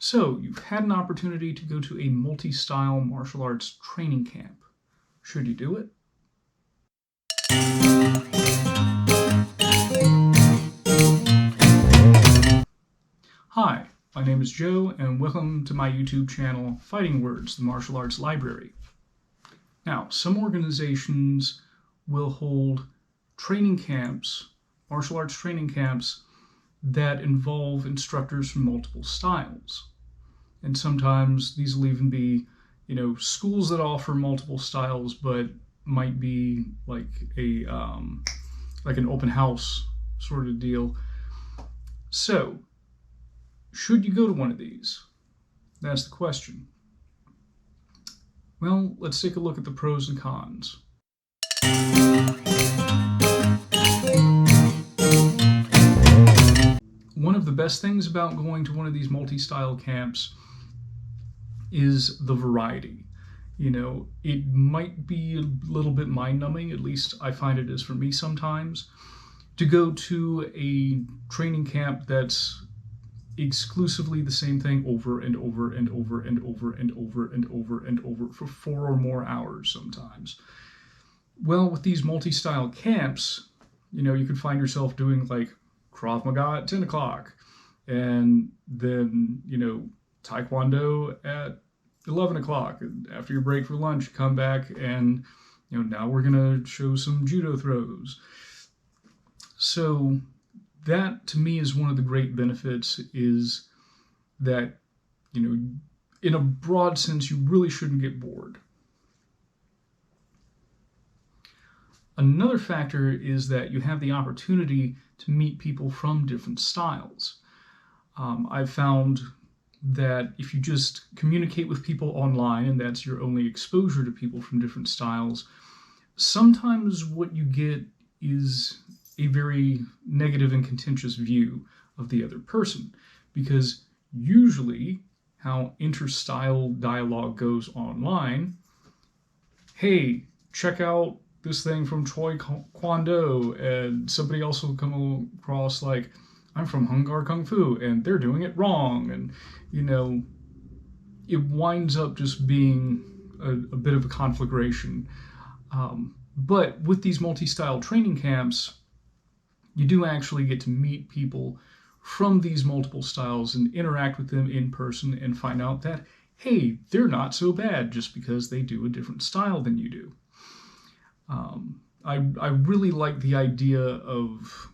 So, you've had an opportunity to go to a multi-style martial arts training camp. Should you do it? Hi, my name is Joe, and welcome to my YouTube channel, Fighting Words, the Martial Arts Library. Now, some organizations will hold training camps, martial arts training camps, that involve instructors from multiple styles. And sometimes these will even be, schools that offer multiple styles, but might be like like an open house sort of deal. So, should you go to one of these? That's the question. Well, let's take a look at the pros and cons. One of the best things about going to one of these multi-style camps is the variety. It might be a little bit mind-numbing, at least I find it is for me sometimes, to go to a training camp that's exclusively the same thing over and over and over and over and over and over and over for 4 or more hours sometimes. Well, with these multi-style camps, you could find yourself doing like Krav Maga at 10 o'clock, and then, Taekwondo at 11 o'clock. And after your break for lunch, you come back and, now we're going to show some judo throws. So that, to me, is one of the great benefits, is that, in a broad sense, you really shouldn't get bored. Another factor is that you have the opportunity to meet people from different styles. I've found that if you just communicate with people online and that's your only exposure to people from different styles, sometimes what you get is a very negative and contentious view of the other person, because usually how inter-style dialogue goes online, hey, check out this thing from Choi Kwon Do, and somebody else will come across like, I'm from Hung Gar Kung Fu and they're doing it wrong, and it winds up just being a bit of a conflagration. But with these multi-style training camps, you do actually get to meet people from these multiple styles and interact with them in person and find out that, hey, they're not so bad just because they do a different style than you do. I really like the idea of,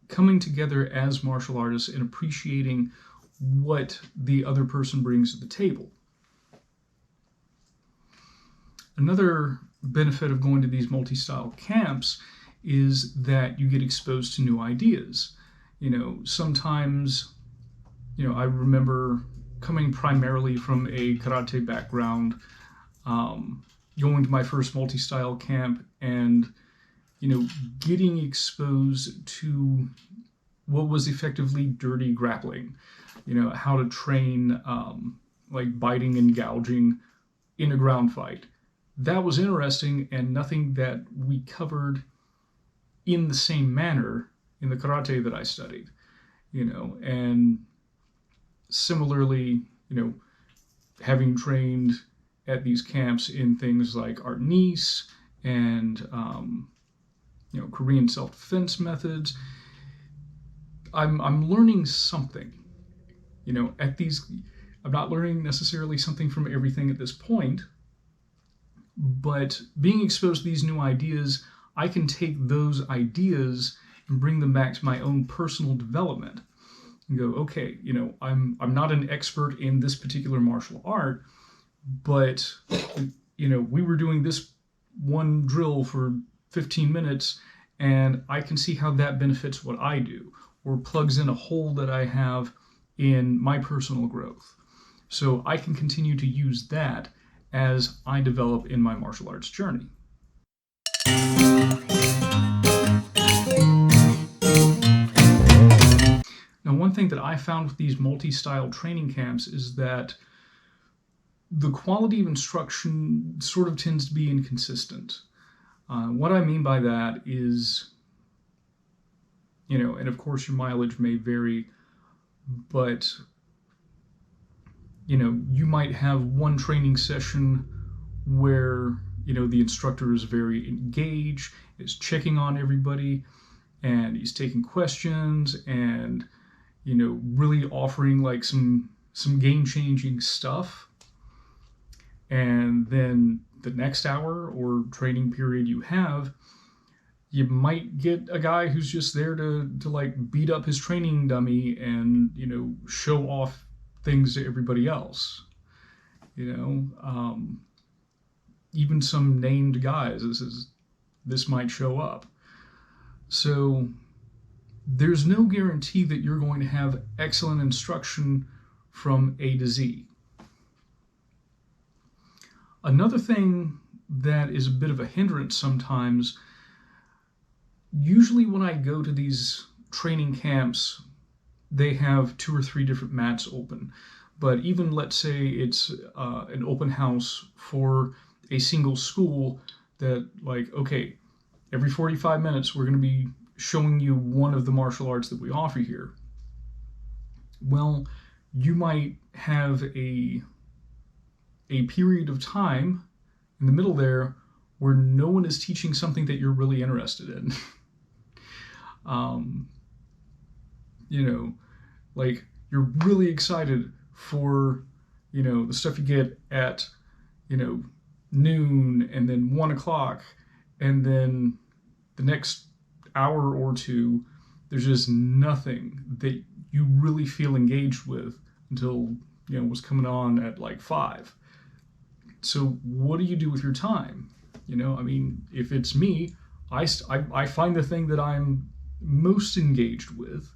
coming together as martial artists and appreciating what the other person brings to the table. Another benefit of going to these multi-style camps is that you get exposed to new ideas. Sometimes, I remember coming primarily from a karate background, going to my first multi-style camp and, getting exposed to what was effectively dirty grappling, how to train like biting and gouging in a ground fight. That was interesting, and nothing that we covered in the same manner in the karate that I studied, and similarly, having trained at these camps in things like art nice and, Korean self-defense methods, I'm learning something, at these. I'm not learning necessarily something from everything at this point, but being exposed to these new ideas, I can take those ideas and bring them back to my own personal development and go, okay, I'm not an expert in this particular martial art, but, we were doing this one drill for 15 minutes, and I can see how that benefits what I do, or plugs in a hole that I have in my personal growth. So I can continue to use that as I develop in my martial arts journey. Now, one thing that I found with these multi-style training camps is that the quality of instruction sort of tends to be inconsistent. What I mean by that is, and of course your mileage may vary, but You might have one training session where, the instructor is very engaged, is checking on everybody, and he's taking questions and, really offering like some game-changing stuff. And then the next hour or training period you might get a guy who's just there to like beat up his training dummy and, show off things to everybody else. Even some named guys, this might show up. So there's no guarantee that you're going to have excellent instruction from A to Z. Another thing that is a bit of a hindrance sometimes, usually when I go to these training camps, they have 2 or 3 different mats open. But even let's say it's an open house for a single school that, like, okay, every 45 minutes we're going to be showing you one of the martial arts that we offer here. Well, you might have a period of time in the middle there where no one is teaching something that you're really interested in. Like you're really excited for, the stuff you get at, noon and then 1 o'clock, and then the next hour or two, there's just nothing that you really feel engaged with until, what's coming on at like 5. So what do you do with your time? If it's me, I find the thing that I'm most engaged with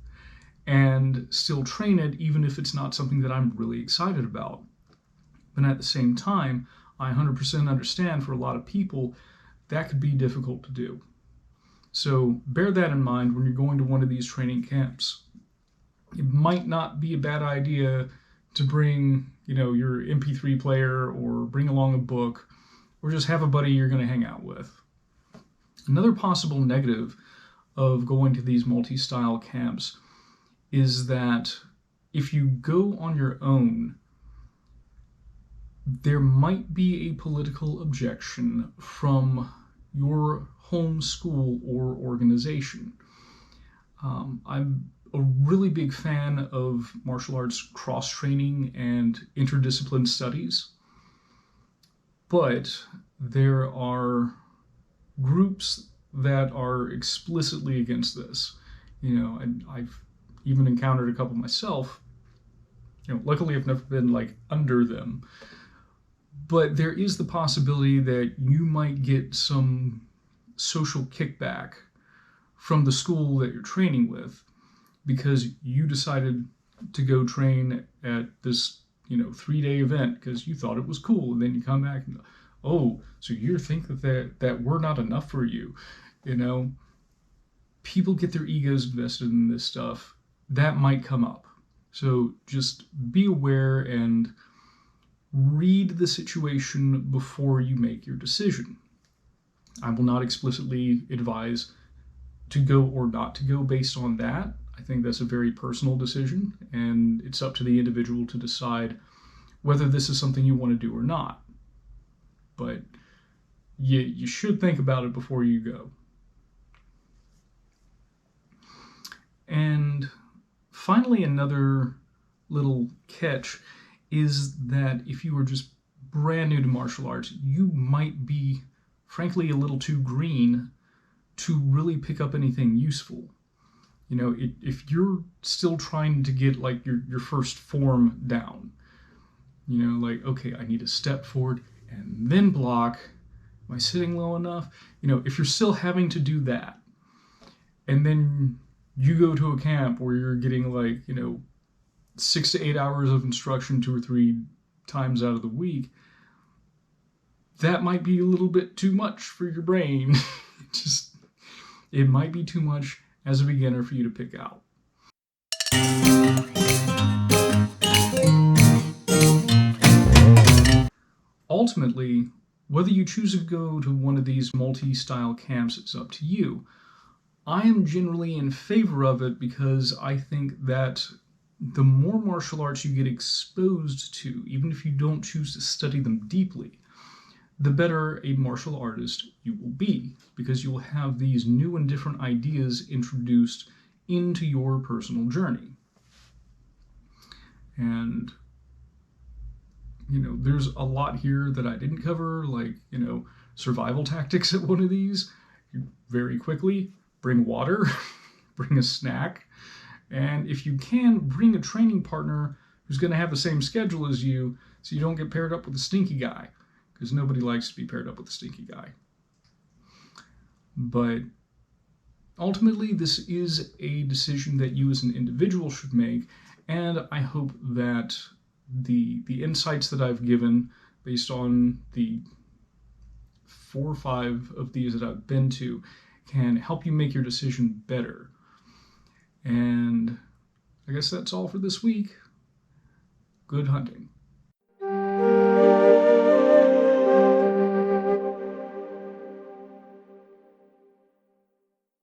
and still train it, even if it's not something that I'm really excited about. But at the same time, I 100% understand for a lot of people that could be difficult to do. So bear that in mind when you're going to one of these training camps. It might not be a bad idea to bring, your MP3 player, or bring along a book, or just have a buddy you're going to hang out with. Another possible negative of going to these multi-style camps is that if you go on your own, there might be a political objection from your home school or organization. I'm a really big fan of martial arts cross-training and interdiscipline studies, but there are groups that are explicitly against this, and I've even encountered a couple myself. Luckily I've never been like under them, but there is the possibility that you might get some social kickback from the school that you're training with because you decided to go train at this 3-day event because you thought it was cool, and then you come back and oh, so you think that we're not enough for you. People get their egos invested in this stuff. That might come up. So just be aware and read the situation before you make your decision. I will not explicitly advise to go or not to go based on that. I think that's a very personal decision, and it's up to the individual to decide whether this is something you want to do or not. But you should think about it before you go. And finally, another little catch is that if you are just brand new to martial arts, you might be, frankly, a little too green to really pick up anything useful. If you're still trying to get like your first form down, like, okay, I need to step forward and then block. Am I sitting low enough? If you're still having to do that, and then you go to a camp where you're getting like, 6 to 8 hours of instruction 2 or 3 times out of the week, that might be a little bit too much for your brain. It might be too much as a beginner for you to pick out. Ultimately, whether you choose to go to one of these multi-style camps, it's up to you. I am generally in favor of it because I think that the more martial arts you get exposed to, even if you don't choose to study them deeply, the better a martial artist you will be, because you will have these new and different ideas introduced into your personal journey. And, there's a lot here that I didn't cover, like, survival tactics at one of these. Very quickly, bring water, bring a snack, and if you can, bring a training partner who's going to have the same schedule as you, so you don't get paired up with a stinky guy, because nobody likes to be paired up with a stinky guy. But ultimately, this is a decision that you as an individual should make, and I hope that the insights that I've given, based on the 4 or 5 of these that I've been to, can help you make your decision better. And I guess that's all for this week. Good hunting.